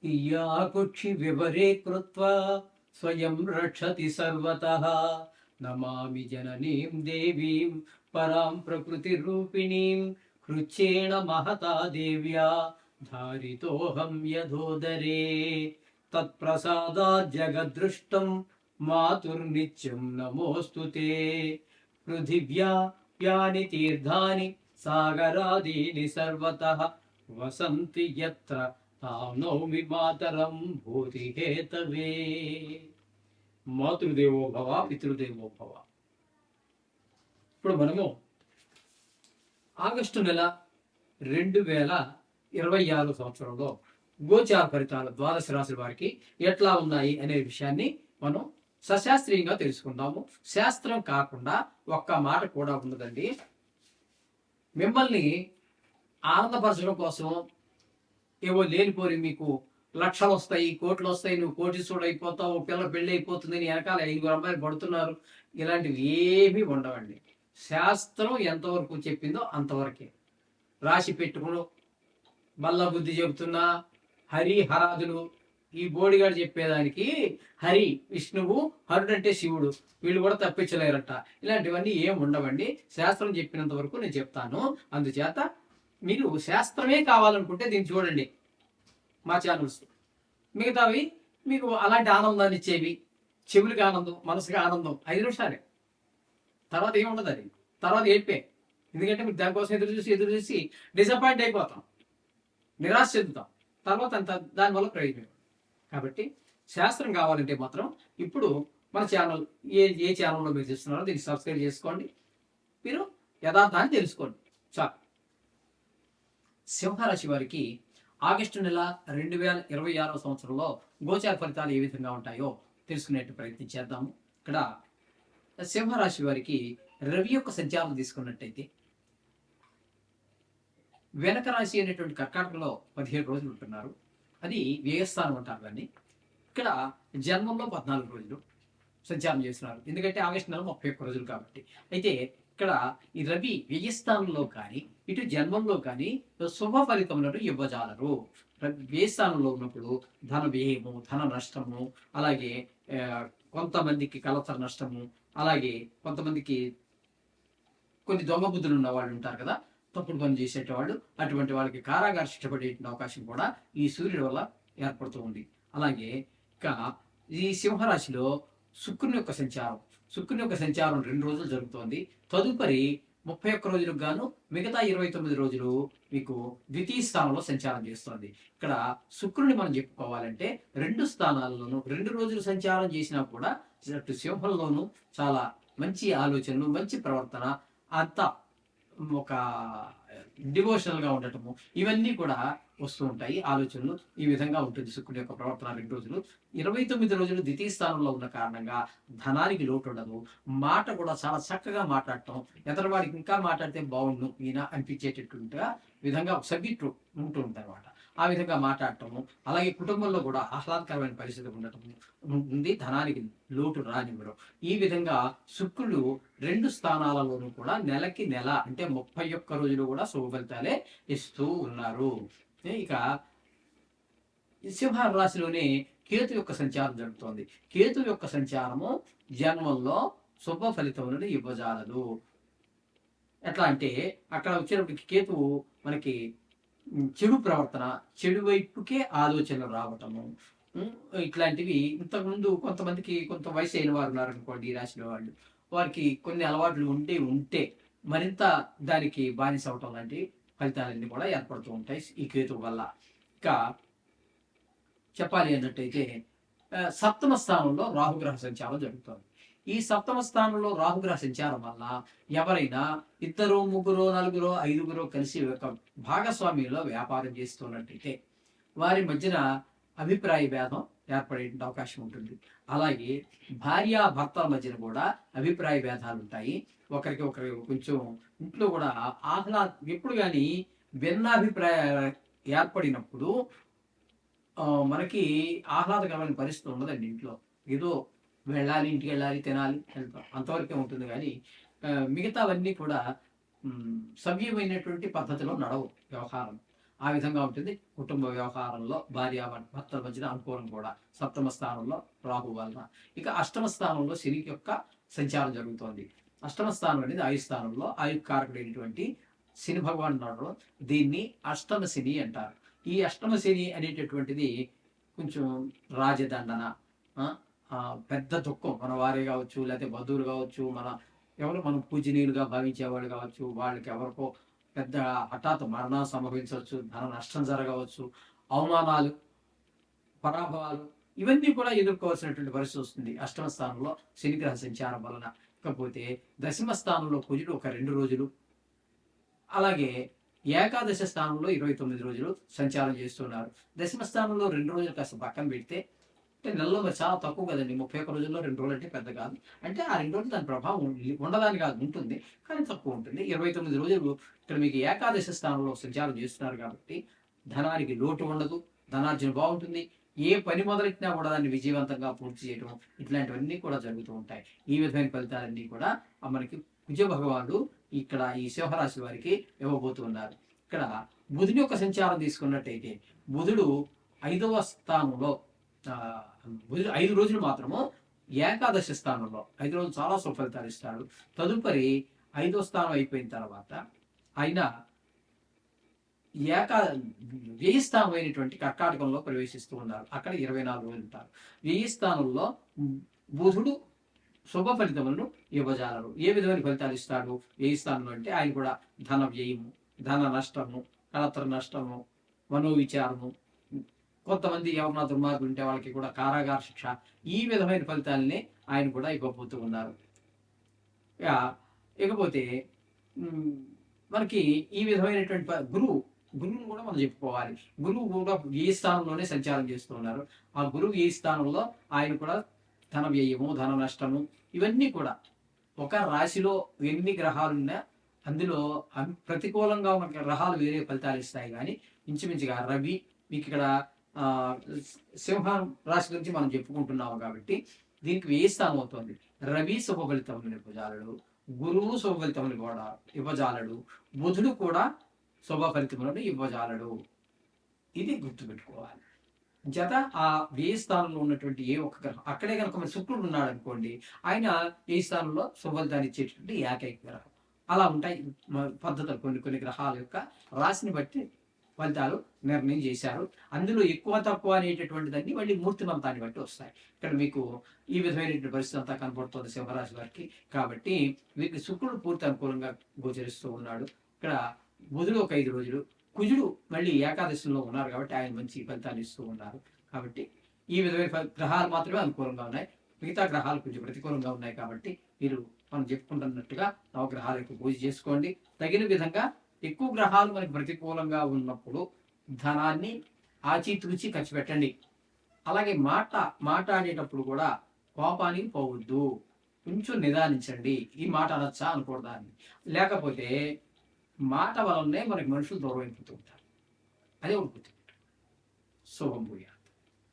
इयाकुक्षि विवरे कृत्वा स्वयं रक्षति सर्वतः। नमामि जननीं देवीं परां प्रकृतिरूपिणीं। कृच्छ्रेण महता देव्या धारितोऽहं यदोदरे। तत्प्रसादात् जगदृष्टं मातुर्नित्यं नमोऽस्तु ते। पृथिव्या यानि तीर्थानि सागरादीनि सर्वतः वसन्ति यत्र తాం నౌమి మాతరం భూతి హేతవే. మాతృదేవో భవ పితృదేవో భవ. ఇప్పుడు మనము ఆగస్టు నెల 2026 సంవత్సరంలో గోచార ఫలితాలు ద్వాదశ రాశుల వారికి ఎట్లా ఉన్నాయి అనే విషయాన్ని మనం సశాస్త్రీయంగా తెలుసుకుందాము. శాస్త్రం కాకుండా ఒక్క మాట కూడా ఉండదండి. మిమ్మల్ని ఆనందపరచడం కోసం ఏవో లేనిపోరి మీకు లక్షలు వస్తాయి, కోట్లు వస్తాయి, నువ్వు కోటీశ్వరుడు అయిపోతావు, పిల్ల పెళ్ళి అయిపోతుంది, వెనకాల 5 అమ్మాయిలు పడుతున్నారు, ఇలాంటివి ఏమీ ఉండవండి. శాస్త్రం ఎంతవరకు చెప్పిందో అంతవరకే. రాసి పెట్టుకుని బల్ల బుద్ధి చెబుతున్నా హరి హరాదులు, ఈ బోడిగాడు చెప్పేదానికి హరి విష్ణువు, హరుడు అంటే శివుడు, వీళ్ళు కూడా తప్పించలేరట. ఇలాంటివన్నీ ఏం ఉండవండి. శాస్త్రం చెప్పినంత వరకు నేను చెప్తాను. అందుచేత మీరు శాస్త్రమే కావాలనుకుంటే దీన్ని చూడండి మా ఛానల్స్. మిగతావి మీకు అలాంటి ఆనందాన్ని ఇచ్చేవి, చెవులకి ఆనందం, మనసుకి ఆనందం 5 నిమిషాలే, తర్వాత ఏముండదు. అది తర్వాత ఏడ్పే. ఎందుకంటే మీరు దానికోసం ఎదురు చూసి డిసప్పాయింట్ అయిపోతాం, నిరాశ చెందుతాం, తర్వాత అంత దానివల్ల ప్రయోజనం. కాబట్టి శాస్త్రం కావాలంటే మాత్రం ఇప్పుడు మన ఛానల్ ఏ ఛానల్లో మీరు చూస్తున్నారో దీన్ని సబ్స్క్రైబ్ చేసుకోండి. మీరు యథార్థాన్ని తెలుసుకోండి చాలు. సింహరాశి వారికి ఆగస్టు నెల 2026 సంవత్సరంలో గోచార ఫలితాలు ఏ విధంగా ఉంటాయో తెలుసుకునేట్టు ప్రయత్నం చేద్దాము. ఇక్కడ సింహరాశి వారికి రవి యొక్క సంచారం తీసుకున్నట్టయితే వెనక రాశి అనేటువంటి కర్కాటకంలో 17 రోజులు ఉంటున్నారు. అది వ్యయస్థానం అంటారు దాన్ని. ఇక్కడ జన్మంలో 14 రోజులు సంచారం చేస్తున్నారు. ఎందుకంటే ఆగస్టు నెల 31 రోజులు కాబట్టి. అయితే ఇక్కడ ఈ రవి వ్యయస్థానంలో కానీ ఇటు జన్మంలో కానీ శుభ ఫలితములను ఇవ్వజాలరు. వ్యయస్థానంలో ఉన్నప్పుడు ధన వ్యయము, ధన నష్టము, అలాగే కొంతమందికి కలత నష్టము, అలాగే కొంతమందికి కొన్ని దొంగ బుద్ధులు ఉన్న వాళ్ళు ఉంటారు కదా, తప్పుడు పని చేసేటవాళ్ళు, అటువంటి వాళ్ళకి కారాగార శిక్ష పడే అవకాశం కూడా ఈ సూర్యుడి వల్ల ఏర్పడుతూ ఉంది. అలాగే ఇక ఈ సింహరాశిలో శుక్రుని యొక్క సంచారం 2 రోజులు జరుగుతోంది. తదుపరి 31 రోజులకు గాను మిగతా 29 రోజులు మీకు ద్వితీయ స్థానంలో సంచారం చేస్తోంది. ఇక్కడ శుక్రుని మనం చెప్పుకోవాలంటే 2 స్థానాల్లోనూ 2 రోజులు సంచారం చేసినా కూడా అటు సింహంలోనూ చాలా మంచి ఆలోచనలు, మంచి ప్రవర్తన, అంతా ఒక డివోషనల్ గా ఉండటము, ఇవన్నీ కూడా వస్తూ ఉంటాయి. ఆలోచనలు ఈ విధంగా ఉంటుంది శుక్రుడి యొక్క ప్రవర్తన 2 రోజులు. 29 రోజులు ద్వితీయ స్థానంలో ఉన్న కారణంగా ధనానికి లోటు ఉండదు. మాట కూడా చాలా చక్కగా మాట్లాడటం, ఎదరవాడికి ఇంకా మాట్లాడితే బాగుండు ఈయన అనిపించేటటువంటి విధంగా సబ్జెక్టు ఉంటూ ఉంటుంది అనమాట. ఆ విధంగా మాట్లాడటము, అలాగే కుటుంబంలో కూడా ఆహ్లాదకరమైన పరిస్థితి ఉండటము ఉంది. ధనానికి లోటు రానివ్వరు. ఈ విధంగా శుక్రుడు 2 స్థానాలలోనూ కూడా నెలకి నెల అంటే 31 రోజులు కూడా శుభ ఫలితాలే ఇస్తూ ఉన్నారు. ఇక సింహ రాశిలోనే కేతు యొక్క సంచారం జరుగుతోంది. కేతు యొక్క సంచారము జన్మంలో శుభ ఫలితములను ఇవ్వజాలదు. ఎట్లా అంటే అక్కడ వచ్చినప్పటికి కేతువు మనకి చెడు ప్రవర్తన, చెడు వైపుకే ఆలోచనలు రావటము, ఇట్లాంటివి. ఇంతకుముందు కొంత వయసు అయిన వారు ఉన్నారనుకోండి ఈ రాశిలో వాళ్ళు, వారికి కొన్ని అలవాట్లు ఉంటే మరింత దానికి బానిస అవటం లాంటి ఫలితాలన్నీ కూడా ఏర్పడుతూ ఉంటాయి ఈ కేతువు వల్ల. ఇంకా చెప్పాలి అన్నట్టయితే 7వ స్థానంలో రాహుగ్రహ సంచారం జరుగుతుంది. ఈ 7వ స్థానంలో రాహుగ్రహ సంచారం వల్ల ఎవరైనా 2, 3, 4, 5 కలిసి ఒక భాగస్వామ్యంలో వ్యాపారం చేస్తున్నట్టయితే వారి మధ్యన అభిప్రాయ భేదం ఏర్పడే అవకాశం ఉంటుంది. అలాగే భార్యాభర్తల మధ్యన కూడా అభిప్రాయ భేదాలు ఉంటాయి. ఒకరికి కొంచెం ఇంట్లో కూడా ఎప్పుడు కానీ భిన్నాభిప్రాయాలు ఏర్పడినప్పుడు మనకి ఆహ్లాదకరమైన పరిస్థితి ఉండదండి. ఇంట్లో ఏదో వెళ్ళాలి, ఇంటికి వెళ్ళాలి, తినాలి, వెళ్తాం, అంతవరకే ఉంటుంది. కానీ మిగతావన్నీ కూడా సవ్యమైనటువంటి పద్ధతిలో నడవు వ్యవహారం. ఆ విధంగా ఉంటుంది. కుటుంబ వ్యవహారంలో భార్య భర్తల మధ్యన అనుకూలం కూడా. సప్తమ స్థానంలో రాహు వలన. ఇక అష్టమ స్థానంలో శని యొక్క సంచారం జరుగుతోంది. అష్టమ స్థానం అనేది ఆయు స్థానంలో ఆయుకారకుడైనటువంటి శని భగవాన్ ఉన్నాడు. దీన్ని అష్టమ శని అంటారు. ఈ అష్టమ శని అనేటటువంటిది కొంచెం రాజదండన, పెద్ద దుఃఖం, మన వారే కావచ్చు, లేకపోతే బంధువులు కావచ్చు, ఎవరు మనం పూజనీయులుగా భావించేవాళ్ళు కావచ్చు, వాళ్ళకి ఎవరికో పెద్ద హఠాత్ మరణం సంభవించవచ్చు, ధన నష్టం జరగవచ్చు, అవమానాలు, పరాభవాలు, ఇవన్నీ కూడా ఎదుర్కోవాల్సినటువంటి పరిస్థితి వస్తుంది అష్టమ స్థానంలో శనిగ్రహ సంచారం వలన. ఇకపోతే దశమ స్థానంలో కుజుడు ఒక 2 రోజులు, అలాగే ఏకాదశ స్థానంలో 29 రోజులు సంచారం చేస్తున్నారు. దశమ స్థానంలో 2 రోజులు కాస్త పక్కన పెడితే, అంటే నెలలో మరి చాలా తక్కువ కదండి, 31 రోజుల్లో 2 రోజులు అంటే పెద్ద కాదు. అంటే ఆ 2 రోజులు దాని ప్రభావం ఉండదాని కాదు, ఉంటుంది, కానీ తక్కువ ఉంటుంది. 29 రోజులు ఇక్కడ మీకు ఏకాదశ స్థానంలో సంచారం చేస్తున్నారు కాబట్టి ధనానికి లోటు ఉండదు, ధనార్జన బాగుంటుంది. ఏ పని మొదలెట్టినా కూడా దాన్ని విజయవంతంగా పూర్తి చేయడం, ఇట్లాంటివన్నీ కూడా జరుగుతూ ఉంటాయి. ఈ విధమైన ఫలితాలన్నీ కూడా మనకి కుజ భగవానుడు ఇక్కడ ఈ సింహరాశి వారికి ఇవ్వబోతూ ఉన్నారు. ఇక్కడ బుధుని యొక్క సంచారం తీసుకున్నట్టయితే బుధుడు 5వ స్థానంలో, బుధుడు 5 రోజులు మాత్రము ఏకాదశి స్థానంలో 5 రోజులు చాలా సుఫలితాలు ఇస్తాడు. తదుపరి 5వ స్థానం అయిపోయిన తర్వాత ఆయన వ్యయ స్థానం అయినటువంటి కర్కాటకంలో ప్రవేశిస్తూ ఉన్నారు. అక్కడ 24 రోజులు ఉంటారు. వ్యయ స్థానంలో బుధుడు శుభ ఫలితములను ఇవ్వజాలరు. ఏ విధమైన ఫలితాలు ఇస్తాడు వ్యయ స్థానంలో అంటే? ఆయన కూడా ధన వ్యయము, ధన నష్టము, కలత్ర నష్టము, మనోవిచారము, కొంతమంది ఎవరన్నా దుర్మార్గులు ఉంటే వాళ్ళకి కూడా కారాగార శిక్ష, ఈ విధమైన ఫలితాలని ఆయన కూడా ఇవ్వబోతూ ఉన్నారు. ఇకపోతే మనకి ఈ విధమైనటువంటి గురువును కూడా మనం చెప్పుకోవాలి. గురువు కూడా ఈ స్థానంలోనే సంచారం చేస్తూ ఉన్నారు. ఆ గురువు ఈ స్థానంలో ఆయన కూడా ధన వ్యయము, ధన నష్టము, ఇవన్నీ కూడా ఒక రాశిలో ఎన్ని గ్రహాలున్నా అందులో ప్రతికూలంగా ఉన్న గ్రహాలు వేరే ఫలితాలు ఇస్తాయి. కానీ ఇంచుమించుగా రవి మీకు ఇక్కడ సింహం రాశి గురించి మనం చెప్పుకుంటున్నాము కాబట్టి దీనికి వ్యయ స్థానం అవుతుంది. రవి శుభ ఫలితములను ఇవ్వజాలడు, గురువు శుభ ఫలితములు కూడా ఇవ్వజాలడు, బుధుడు కూడా శుభ ఫలితములను ఇవ్వజాలడు. ఇది గుర్తుపెట్టుకోవాలి. జత ఆ వ్యయ స్థానంలో ఉన్నటువంటి ఏ ఒక్క గ్రహం, అక్కడే కనుక మన శుక్రుడు ఉన్నాడు అనుకోండి, ఆయన వ్యయ స్థానంలో శుభ ఫలితాన్ని ఇచ్చేటువంటి ఏకైక గ్రహం. అలా ఉంటాయి పద్ధతులు. కొన్ని గ్రహాల యొక్క రాశిని బట్టి ఫలితాలు నిర్ణయం చేశారు. అందులో ఎక్కువ తక్కువ అనేటటువంటిదన్నీ మళ్ళీ మూర్తిమంతాన్ని బట్టి వస్తాయి. ఇక్కడ మీకు ఈ విధమైనటువంటి పరిస్థితి అంతా కనపడుతుంది సింహరాశి వారికి. కాబట్టి వీరికి శుక్రుడు పూర్తి అనుకూలంగా గోచరిస్తూ ఉన్నాడు. ఇక్కడ బుధుడు ఒక 5 రోజులు, కుజుడు మళ్ళీ ఏకాదశిలో ఉన్నారు కాబట్టి ఆయన మంచి ఫలితాలు ఇస్తూ ఉన్నారు. కాబట్టి ఈ విధమైన గ్రహాలు మాత్రమే అనుకూలంగా ఉన్నాయి. మిగతా గ్రహాలు కొంచెం ప్రతికూలంగా ఉన్నాయి. కాబట్టి మీరు మనం చెప్పుకుంటున్నట్టుగా నవగ్రహాలకు పూజ చేసుకోండి. తగిన విధంగా ఎక్కువ గ్రహాలు మనకి ప్రతికూలంగా ఉన్నప్పుడు ధనాన్ని ఆచితూచి ఖర్చు పెట్టండి. అలాగే మాట్లాడేటప్పుడు కూడా కోపానికి పోవద్దు, కొంచెం నిదానించండి. ఈ మాట అనొచ్చా అనకూడదా అని. లేకపోతే మాట వలనే మనకి మనుషులు దూరం అయిపోతూ ఉంటారు. అదే ఒకటి గుర్తుపెట్టు. శుభం భూయా.